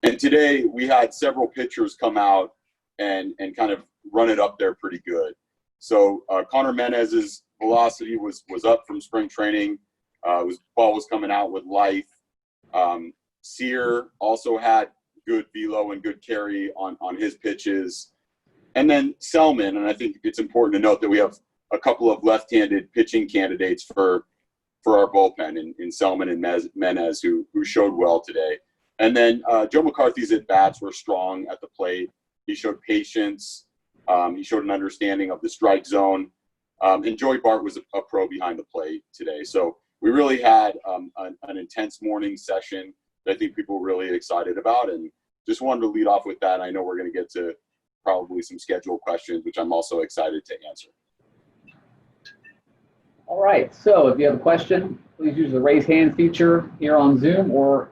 And today we had several pitchers come out and kind of run it up there pretty good. So Connor Menez's velocity was up from spring training. Ball was coming out with life. Sear also had good velo and good carry on his pitches. And then Selman, and I think it's important to note that we have a couple of left-handed pitching candidates for our bullpen in Selman and Menez who showed well today. And then Joe McCarthy's at-bats were strong at the plate. He showed patience. He showed an understanding of the strike zone. And Joey Bart was a pro behind the plate today. So we really had an intense morning session that I think people were really excited about. And just wanted to lead off with that. I know we're going to get to probably some scheduled questions, which I'm also excited to answer. All right. So if you have a question, please use the raise hand feature here on Zoom or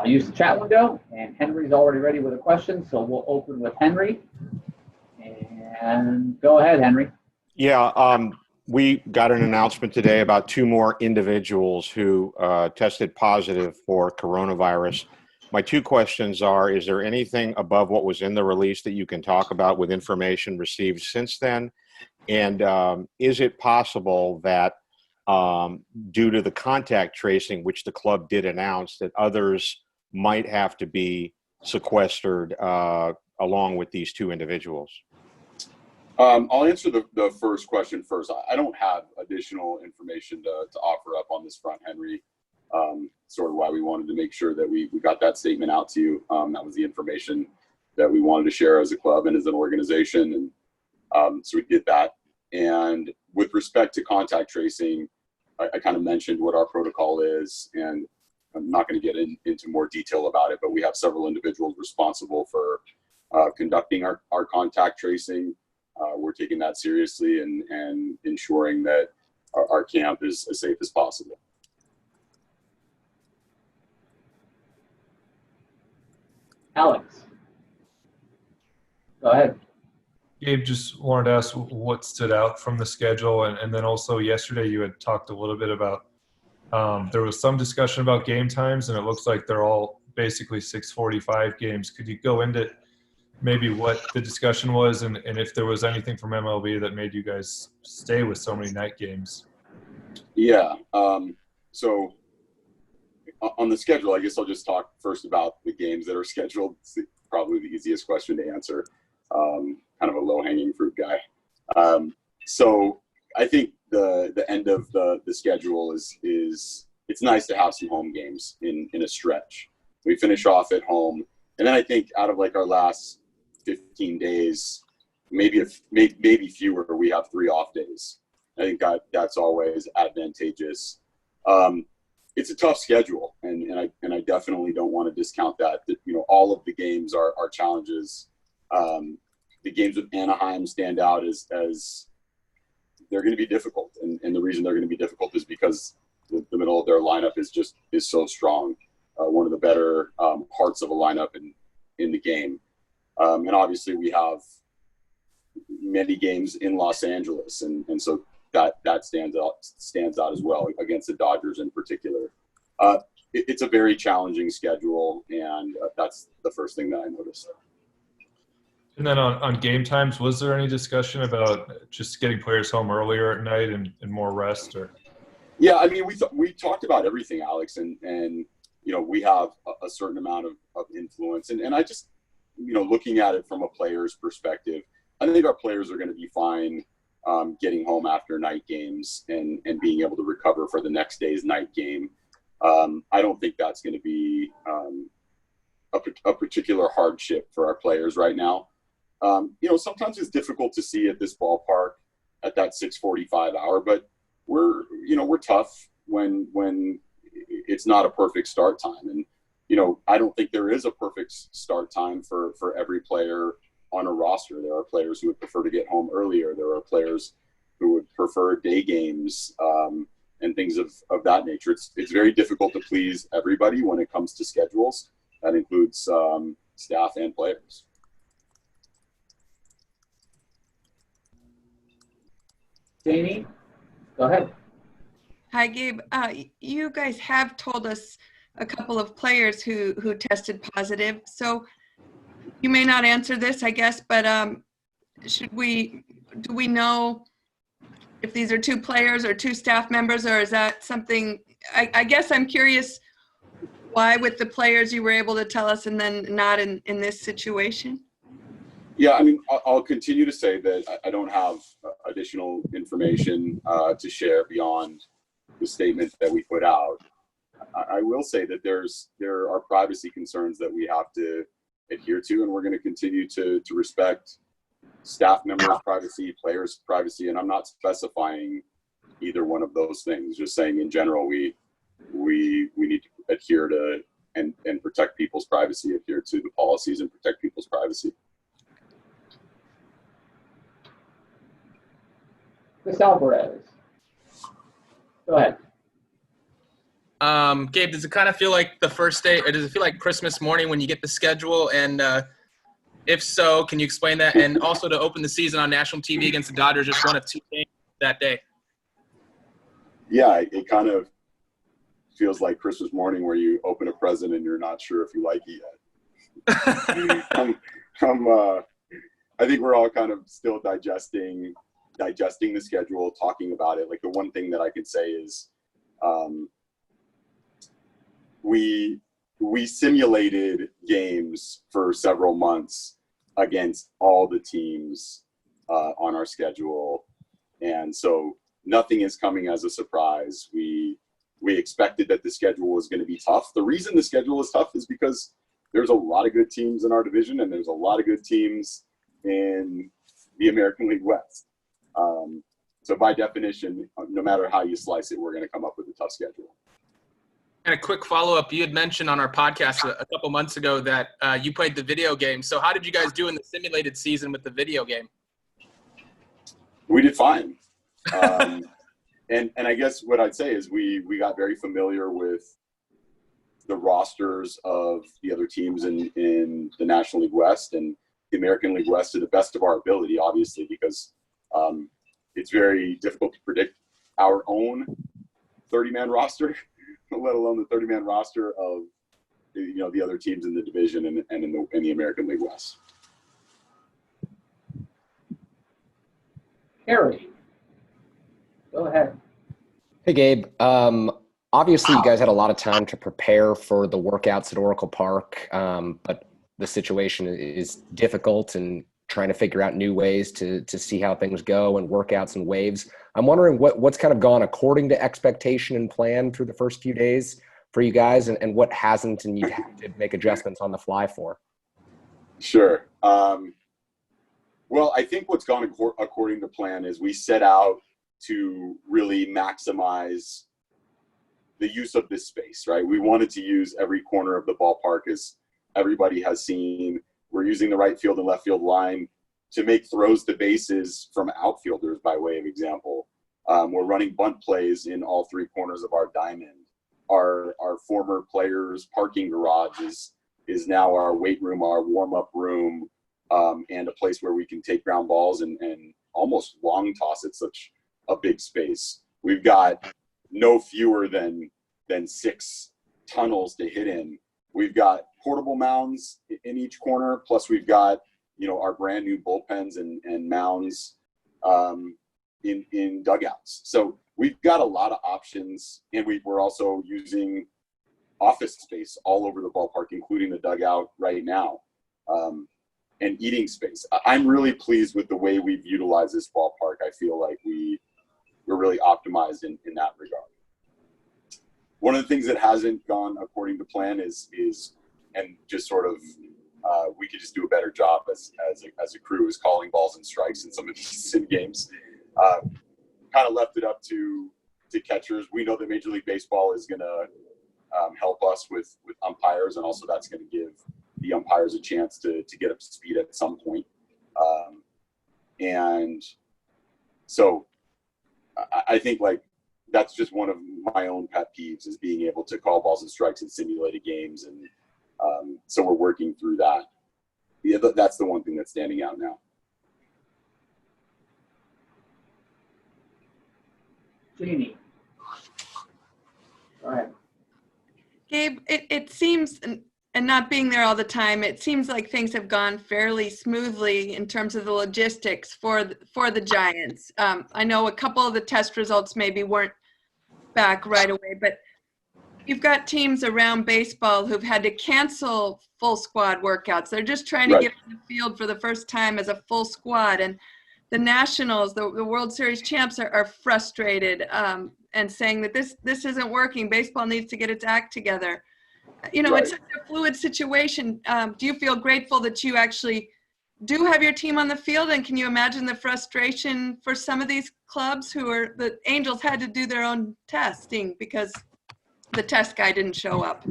use the chat window. And Henry's already ready with a question, so we'll open with Henry. And go ahead, Henry. Yeah, we got an announcement today about 2 more individuals who tested positive for coronavirus. My 2 questions are, is there anything above what was in the release that you can talk about with information received since then? And is it possible that due to the contact tracing, which the club did announce, that others might have to be sequestered along with these 2 individuals? I'll answer the first question first. I don't have additional information to offer up on this front, Henry. Sort of why we wanted to make sure that we got that statement out to you. That was the information that we wanted to share as a club and as an organization. And so we did that. And with respect to contact tracing, I kind of mentioned what our protocol is, and I'm not going to get into more detail about it, but we have several individuals responsible for conducting our contact tracing. We're taking that seriously and ensuring that our camp is as safe as possible. Alex, go ahead. Gabe, just wanted to ask what stood out from the schedule, and then also yesterday you had talked a little bit about there was some discussion about game times, and it looks like they're all basically 6:45 games. Could you go into maybe what the discussion was, and if there was anything from MLB that made you guys stay with so many night games? Yeah. So on the schedule, I guess I'll just talk first about the games that are scheduled. It's probably the easiest question to answer. Kind of a low-hanging fruit guy. So I think the end of the schedule is it's nice to have some home games in a stretch. We finish off at home, and then I think out of like our last 15 days, maybe fewer, we have 3 off days. I think that's always advantageous. It's a tough schedule, and I definitely don't want to discount that. You know, all of the games are challenges. The games with Anaheim stand out as they're going to be difficult, and the reason they're going to be difficult is because the middle of their lineup is so strong. One of the better parts of a lineup in the game, and obviously we have many games in Los Angeles, and so that stands out as well against the Dodgers in particular. It's a very challenging schedule, and that's the first thing that I noticed. And then on game times, was there any discussion about just getting players home earlier at night and more rest? Or? Yeah, I mean, we talked about everything, Alex, and you know, we have a certain amount of influence, and I just, you know, looking at it from a player's perspective, I think our players are going to be fine getting home after night games and being able to recover for the next day's night game. I don't think that's going to be a particular hardship for our players right now. You know, sometimes it's difficult to see at this ballpark at that 6:45 hour, but we're tough when it's not a perfect start time. And, you know, I don't think there is a perfect start time for every player on a roster. There are players who would prefer to get home earlier. There are players who would prefer day games and things of that nature. It's very difficult to please everybody when it comes to schedules. That includes staff and players. Jamie, go ahead. Hi, Gabe. You guys have told us a couple of players who tested positive. So you may not answer this, I guess, but do we know if these are 2 players or 2 staff members, or is that something, I guess I'm curious why with the players you were able to tell us and then not in this situation? Yeah, I mean, I'll continue to say that I don't have additional information to share beyond the statement that we put out. I will say that there are privacy concerns that we have to adhere to, and we're going to continue to respect staff members' privacy, players' privacy, and I'm not specifying either one of those things. Just saying in general, we need to adhere to and protect people's privacy, adhere to the policies, and protect people's privacy. Chris Alvarez. Go ahead. Gabe, does it kind of feel like the first day, or does it feel like Christmas morning when you get the schedule? And if so, can you explain that? And also to open the season on national TV against the Dodgers, just one of 2 games that day. Yeah, it kind of feels like Christmas morning where you open a present and you're not sure if you like it yet. I think we're all kind of still digesting the schedule, talking about it. Like the one thing that I can say is we simulated games for several months against all the teams on our schedule, and so nothing is coming as a surprise. We expected that the schedule was going to be tough. The reason the schedule is tough is because there's a lot of good teams in our division, and there's a lot of good teams in the American League West. So by definition, no matter how you slice it, we're going to come up with a tough schedule. And a quick follow-up, you had mentioned on our podcast a couple months ago that you played the video game. So how did you guys do in the simulated season with the video game? We did fine. And I guess what I'd say is we got very familiar with the rosters of the other teams in the National League West and the American League West to the best of our ability, obviously, because it's very difficult to predict our own 30-man roster, let alone the 30-man roster of the other teams in the division and in the American League West. Harry, go ahead. Hey, Gabe. Obviously, you guys had a lot of time to prepare for the workouts at Oracle Park, but the situation is difficult and trying to figure out new ways to see how things go and workouts and waves. I'm wondering what's kind of gone according to expectation and plan through the first few days for you guys, and what hasn't, and you've had to make adjustments on the fly for. Sure. Well, I think what's gone according to plan is we set out to really maximize the use of this space, right? We wanted to use every corner of the ballpark, as everybody has seen. We're using the right field and left field line to make throws to bases from outfielders, by way of example. We're running bunt plays in all 3 corners of our diamond. Our former players' parking garage is now our weight room, our warm-up room, and a place where we can take ground balls and almost long toss at such a big space. We've got no fewer than 6 tunnels to hit in. We've got portable mounds in each corner, plus we've got our brand new bullpens and mounds in dugouts. So we've got a lot of options, and we're also using office space all over the ballpark, including the dugout right now, and eating space. I'm really pleased with the way we've utilized this ballpark. I feel like we're really optimized in that regard. One of the things that hasn't gone according to plan is and just sort of we could just do a better job as a crew is calling balls and strikes in some of these games. Kind of left it up to catchers. We know that Major League Baseball is going to help us with umpires, and also that's going to give the umpires a chance to get up to speed at some point. And so I think that's just one of my own pet peeves, is being able to call balls and strikes in simulated games. And so we're working through that. Yeah, that's the one thing that's standing out now. Jeannie. All right. Gabe, it seems, and not being there all the time, it seems like things have gone fairly smoothly in terms of the logistics for the Giants. I know a couple of the test results maybe weren't back right away, but you've got teams around baseball who've had to cancel full squad workouts. They're just trying to Right. get on the field for the first time as a full squad. And the Nationals, the World Series champs, are frustrated and saying that this isn't working. Baseball needs to get its act together. You know, Right. it's such a fluid situation. Do you feel grateful that you actually do have your team on the field? And can you imagine the frustration for some of these clubs the Angels had to do their own testing because the test guy didn't show up?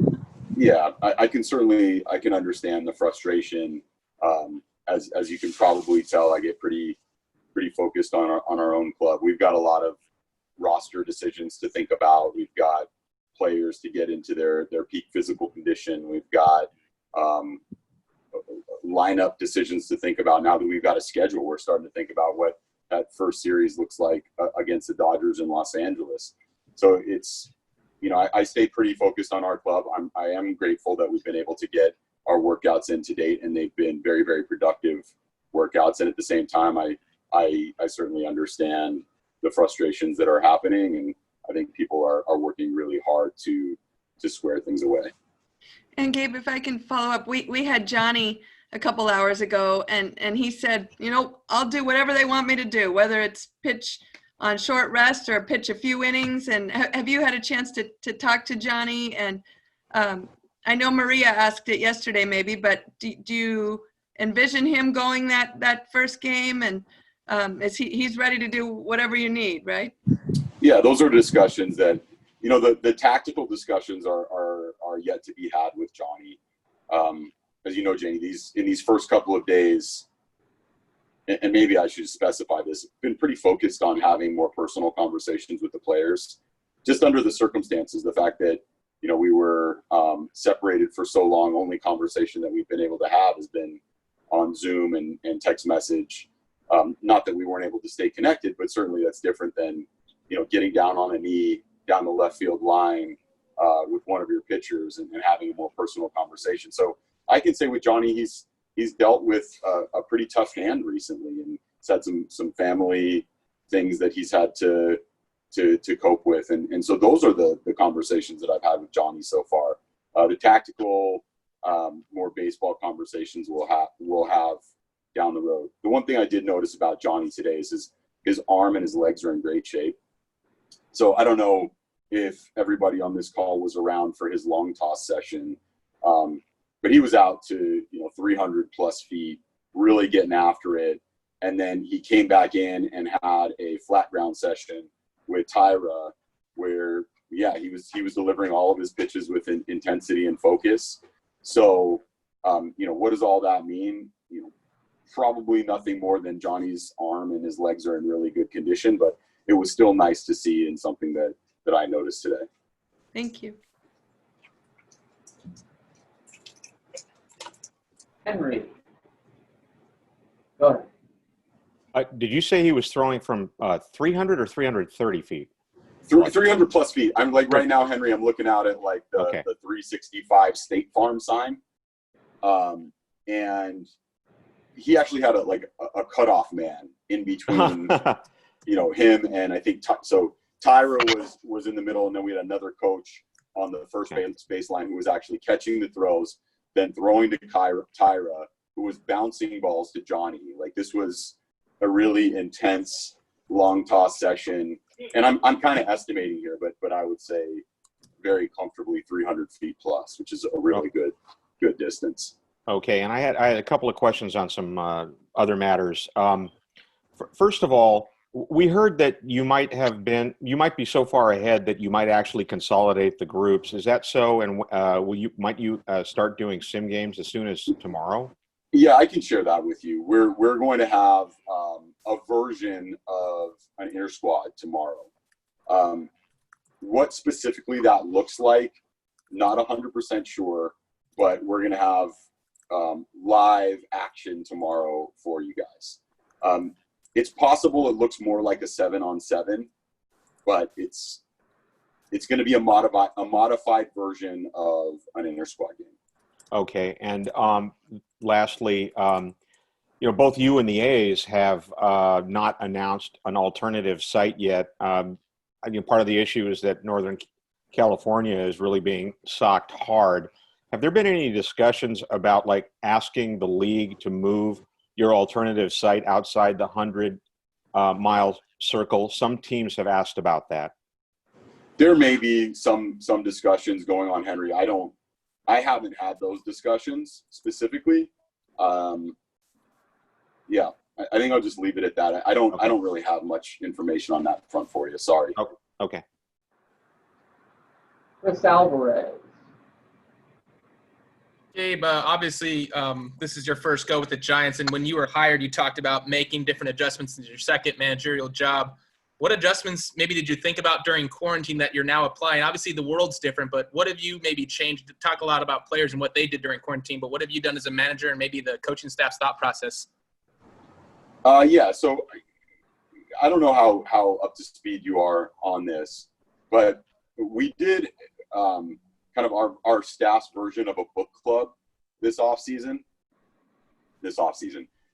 Yeah, I can understand the frustration. As you can probably tell, I get pretty focused on our own club. We've got a lot of roster decisions to think about. We've got players to get into their peak physical condition. We've got lineup decisions to think about. Now that we've got a schedule, we're starting to think about what that first series looks like against the Dodgers in Los Angeles. So it's, you know, I stay pretty focused on our club. I am grateful that we've been able to get our workouts in to date, and they've been very, very productive workouts. And at the same time, I certainly understand the frustrations that are happening, and I think people are working really hard to square things away. And Gabe, if I can follow up, we had Johnny a couple hours ago, and he said, you know, I'll do whatever they want me to do, whether it's pitch on short rest or pitch a few innings. And have you had a chance to talk to Johnny? And I know Maria asked it yesterday maybe, but do you envision him going that first game? And he's ready to do whatever you need, right? Yeah, those are discussions that, you know, the tactical discussions are yet to be had with Johnny. As you know, Janie, in these first couple of days, and maybe I should specify this, been pretty focused on having more personal conversations with the players, just under the circumstances. The fact that, you know, we were separated for so long, only conversation that we've been able to have has been on Zoom and text message. Not that we weren't able to stay connected, but certainly that's different than, you know, getting down on a knee down the left field line with one of your pitchers and having a more personal conversation. So I can say with Johnny, he's dealt with a pretty tough hand recently, and he's had some family things that he's had to cope with. And so those are the conversations that I've had with Johnny so far. The tactical, more baseball conversations we'll have down the road. The one thing I did notice about Johnny today is his arm and his legs are in great shape. So I don't know if everybody on this call was around for his long toss session, but he was out to, you know, 300 plus feet, really getting after it. And then he came back in and had a flat ground session with Tyra where, yeah, he was delivering all of his pitches with intensity and focus. So, you know, what does all that mean? You know, probably nothing more than Johnny's arm and his legs are in really good condition, but it was still nice to see, and something that I noticed today. Thank you. Henry. Go ahead. Did you say he was throwing from 300 or 330 feet? 300 plus feet. I'm like right now, Henry, I'm looking out at like the 365 State Farm sign. And he actually had a cutoff man in between, you know, him and I think, so Tyra was in the middle, and then we had another coach on the first baseline who was actually catching the throws, then throwing to Tyra, who was bouncing balls to Johnny. Like, this was a really intense long toss session. And I'm kind of estimating here, but I would say very comfortably 300 feet plus, which is a really good distance. Okay, and I had a couple of questions on some other matters. First of all, we heard that you might be so far ahead that you might actually consolidate the groups. Is that so? And might you start doing sim games as soon as tomorrow? Yeah, I can share that with you. We're going to have a version of an inter squad tomorrow. What specifically that looks like, not 100% sure, but we're going to have live action tomorrow for you guys. It's possible it looks more like a 7-on-7, but it's it's going to be a modified version of an inter-squad game. Okay, and lastly, both you and the A's have not announced an alternative site yet. I think part of the issue is that Northern California is really being socked hard. Have there been any discussions about like asking the league to move your alternative site outside the 100-mile circle? Some teams have asked about that. There may be some discussions going on, Henry. I haven't had those discussions specifically. Yeah, I think I'll just leave it at that. I don't really have much information on that front for you. Sorry. Okay. Chris Alvarez. Gabe, obviously, this is your first go with the Giants, and when you were hired, you talked about making different adjustments in your second managerial job. What adjustments maybe did you think about during quarantine that you're now applying? Obviously, the world's different, but what have you maybe changed? Talk a lot about players and what they did during quarantine, but what have you done as a manager and maybe the coaching staff's thought process? Yeah, so I don't know how up to speed you are on this, but we did kind of our staff's version of a book club this off season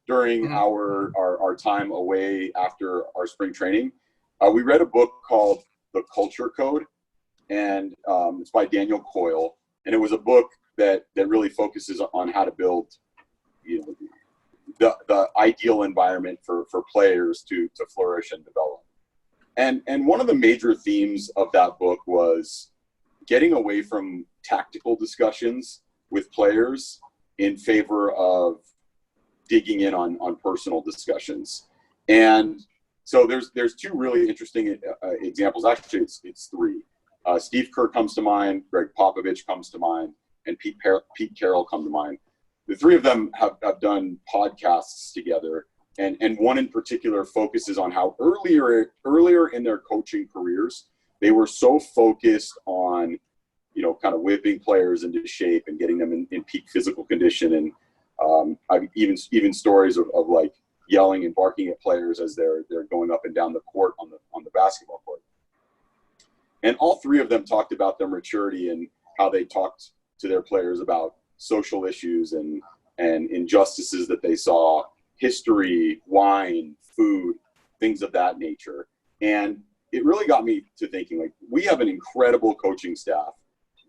during our time away after our spring training. We read a book called The Culture Code, and it's by Daniel Coyle, and it was a book that really focuses on how to build, the ideal environment for players to flourish and develop. And one of the major themes of that book was getting away from tactical discussions with players in favor of digging in on personal discussions. And so there's two really interesting examples. Actually, it's three. Steve Kerr comes to mind, Greg Popovich comes to mind, and Pete Carroll come to mind. The three of them have done podcasts together, and one in particular focuses on how earlier in their coaching careers, they were so focused on, kind of whipping players into shape and getting them in peak physical condition. And I've even stories of like yelling and barking at players as they're going up and down the court on the basketball court. And all three of them talked about their maturity and how they talked to their players about social issues and injustices that they saw, history, wine, food, things of that nature. And it really got me to thinking, like, we have an incredible coaching staff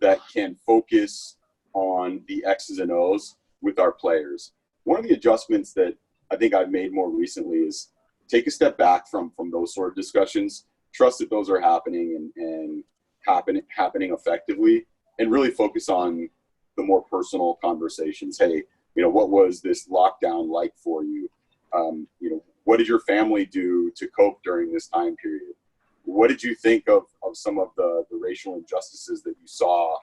that can focus on the X's and O's with our players. One of the adjustments that I think I've made more recently is take a step back from those sort of discussions, trust that those are happening and happening effectively, and really focus on the more personal conversations. Hey, what was this lockdown like for you? What did your family do to cope during this time period? What did you think of some of the racial injustices that you saw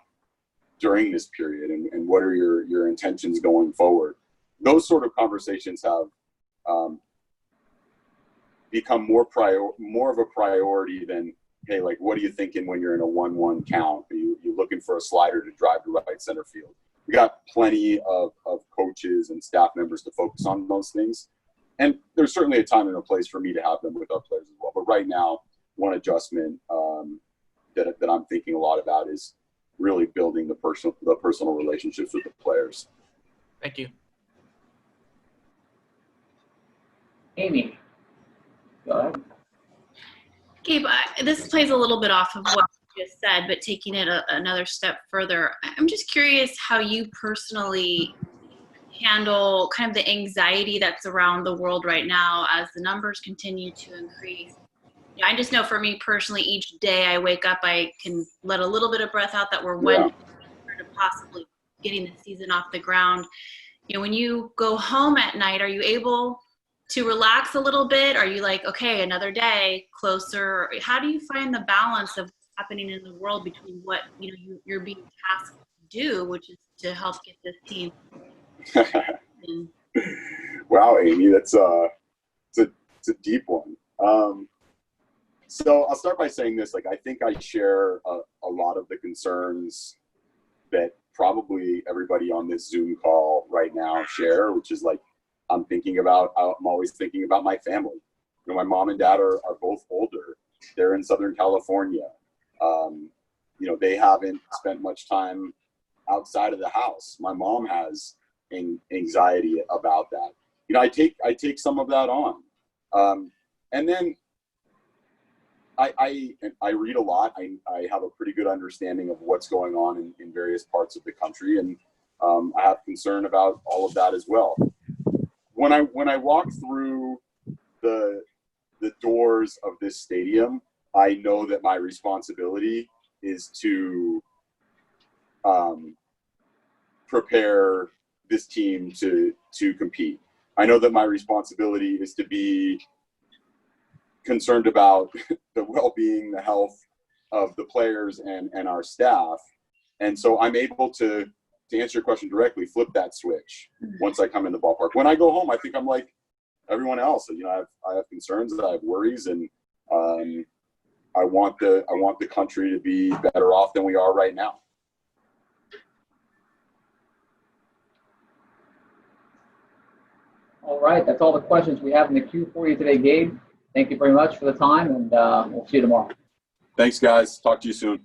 during this period? And what are your intentions going forward? Those sort of conversations have become more of a priority than, hey, like, what are you thinking when you're in a 1-1 count? Are you looking for a slider to drive to right center field? We got plenty of coaches and staff members to focus on those things. And there's certainly a time and a place for me to have them with our players as well. But right now, one adjustment that I'm thinking a lot about is really building the personal relationships with the players. Thank you. Amy. Go ahead. Gabe, this plays a little bit off of what you just said, but taking it another step further, I'm just curious how you personally handle kind of the anxiety that's around the world right now as the numbers continue to increase. I just know for me personally, each day I wake up, I can let a little bit of breath out that we're one to possibly getting the season off the ground. When you go home at night, are you able to relax a little bit? Are you like, okay, another day closer? How do you find the balance of what's happening in the world between what you're being tasked to do, which is to help get this team? Wow, Amy, it's a deep one. So I'll start by saying this. Like, I think I share a lot of the concerns that probably everybody on this Zoom call right now share, which is like, I'm always thinking about my family. My mom and dad are both older. They're in Southern California. You know, they haven't spent much time outside of the house. My mom has anxiety about that. You know, I take some of that on. And then I read a lot. I have a pretty good understanding of what's going on in various parts of the country, and I have concern about all of that as well. When I walk through the doors of this stadium, I know that my responsibility is to prepare this team to compete. I know that my responsibility is to be concerned about the well-being, the health of the players and our staff. And so I'm able to answer your question directly, flip that switch once I come in the ballpark. When I go home, I think I'm like everyone else. You know, I have concerns, I have worries, and I want the country to be better off than we are right now. All right, that's all the questions we have in the queue for you today, Gabe. Thank you very much for the time, and we'll see you tomorrow. Thanks, guys. Talk to you soon.